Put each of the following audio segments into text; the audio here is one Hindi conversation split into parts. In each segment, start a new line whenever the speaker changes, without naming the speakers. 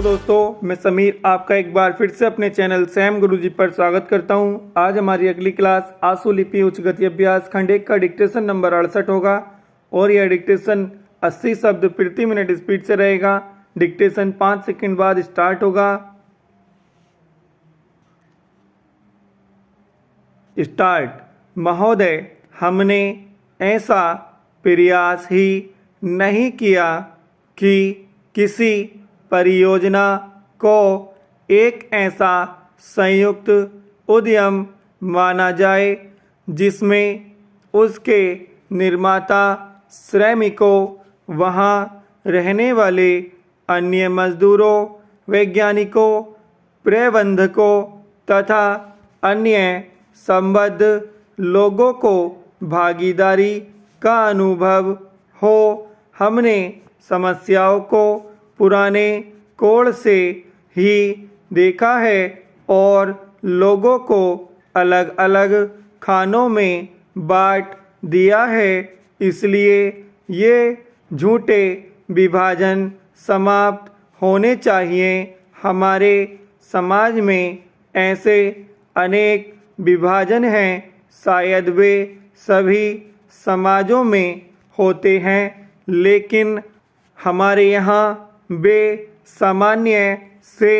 दोस्तों, मैं समीर आपका एक बार फिर से अपने चैनल सैम गुरुजी पर स्वागत करता हूं। आज हमारी अगली क्लास आंसू लिपि उच्च गति अभ्यास खंड 1 का डिक्टेशन नंबर 68 होगा और यह डिक्टेशन 80 शब्द प्रति मिनट स्पीड से रहेगा। डिक्टेशन 5 सेकंड बाद स्टार्ट होगा। स्टार्ट। महोदय, हमने ऐसा प्रयास ही नहीं किया कि किसी परियोजना को एक ऐसा संयुक्त उद्यम माना जाए जिसमें उसके निर्माता, श्रमिकों, वहाँ रहने वाले अन्य मजदूरों, वैज्ञानिकों, प्रबंधकों तथा अन्य संबद्ध लोगों को भागीदारी का अनुभव हो। हमने समस्याओं को पुराने कोण से ही देखा है और लोगों को अलग अलग खानों में बांट दिया है। इसलिए ये झूठे विभाजन समाप्त होने चाहिए। हमारे समाज में ऐसे अनेक विभाजन हैं, शायद वे सभी समाजों में होते हैं, लेकिन हमारे यहाँ वे सामान्य से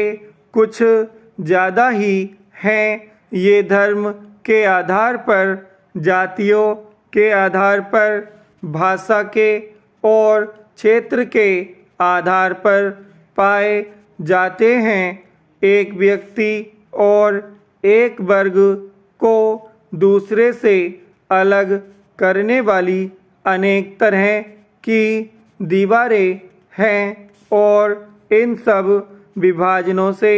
कुछ ज़्यादा ही हैं। ये धर्म के आधार पर, जातियों के आधार पर, भाषा के और क्षेत्र के आधार पर पाए जाते हैं। एक व्यक्ति और एक वर्ग को दूसरे से अलग करने वाली अनेक तरह की दीवारें हैं और इन सब विभाजनों से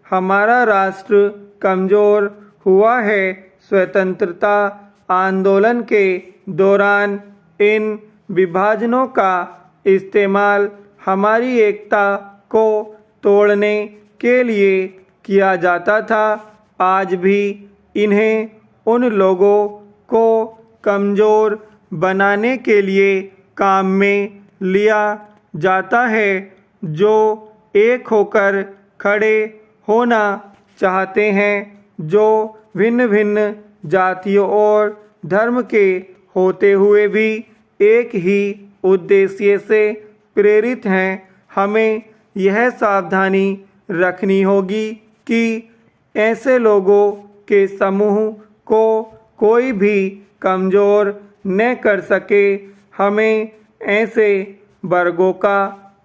हमारा राष्ट्र कमज़ोर हुआ है। स्वतंत्रता आंदोलन के दौरान इन विभाजनों का इस्तेमाल हमारी एकता को तोड़ने के लिए किया जाता था। आज भी इन्हें उन लोगों को कमज़ोर बनाने के लिए काम में लिया जाता है जो एक होकर खड़े होना चाहते हैं, जो भिन्न भिन्न जातियों और धर्म के होते हुए भी एक ही उद्देश्य से प्रेरित हैं। हमें यह सावधानी रखनी होगी कि ऐसे लोगों के समूह को कोई भी कमज़ोर न कर सके। हमें ऐसे वर्गों का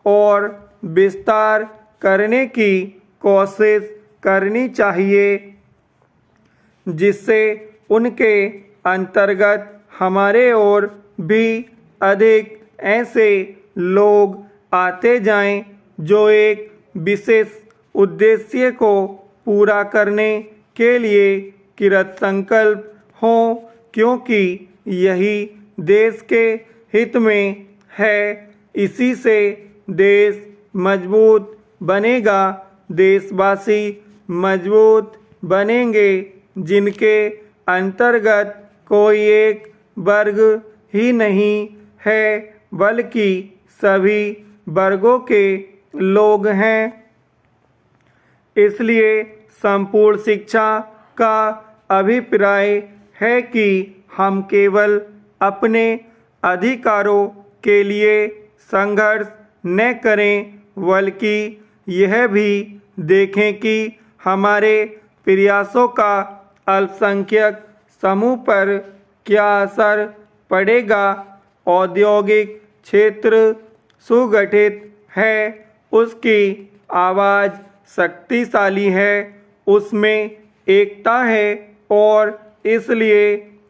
और विस्तार करने की कोशिश करनी चाहिए जिससे उनके अंतर्गत हमारे और भी अधिक ऐसे लोग आते जाएं जो एक विशेष उद्देश्य को पूरा करने के लिए कृत संकल्प हों, क्योंकि यही देश के हित में है। इसी से देश मजबूत बनेगा। देशवासी मजबूत बनेंगे जिनके अंतर्गत कोई एक वर्ग ही नहीं है बल्कि सभी वर्गों के लोग हैं। इसलिए संपूर्ण शिक्षा का अभिप्राय है कि हम केवल अपने अधिकारों के लिए संघर्ष न करें बल्कि यह भी देखें कि हमारे प्रयासों का अल्पसंख्यक समूह पर क्या असर पड़ेगा। औद्योगिक क्षेत्र सुगठित है, उसकी आवाज़ शक्तिशाली है, उसमें एकता है और इसलिए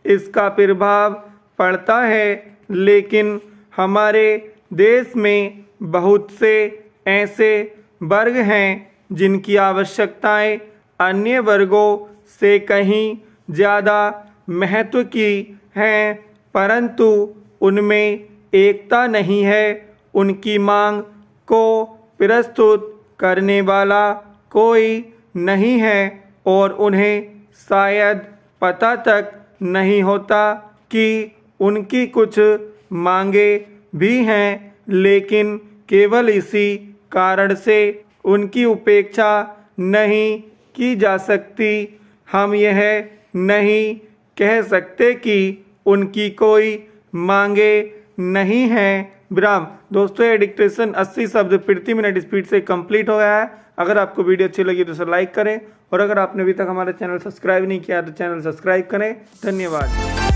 इसका प्रभाव पड़ता है। लेकिन हमारे देश में बहुत से ऐसे वर्ग हैं जिनकी आवश्यकताएं अन्य वर्गों से कहीं ज़्यादा महत्व की हैं, परंतु उनमें एकता नहीं है। उनकी मांग को प्रस्तुत करने वाला कोई नहीं है और उन्हें शायद पता तक नहीं होता कि उनकी कुछ मांगे भी हैं, लेकिन केवल इसी कारण से उनकी उपेक्षा नहीं की जा सकती। हम यह नहीं कह सकते कि उनकी कोई मांगे नहीं है। विराम। दोस्तों ये डिक्टेशन 80 शब्द प्रति मिनट स्पीड से कंप्लीट हो गया है। अगर आपको वीडियो अच्छी लगी तो इसे लाइक करें और अगर आपने अभी तक हमारा चैनल सब्सक्राइब नहीं किया तो चैनल सब्सक्राइब करें। धन्यवाद।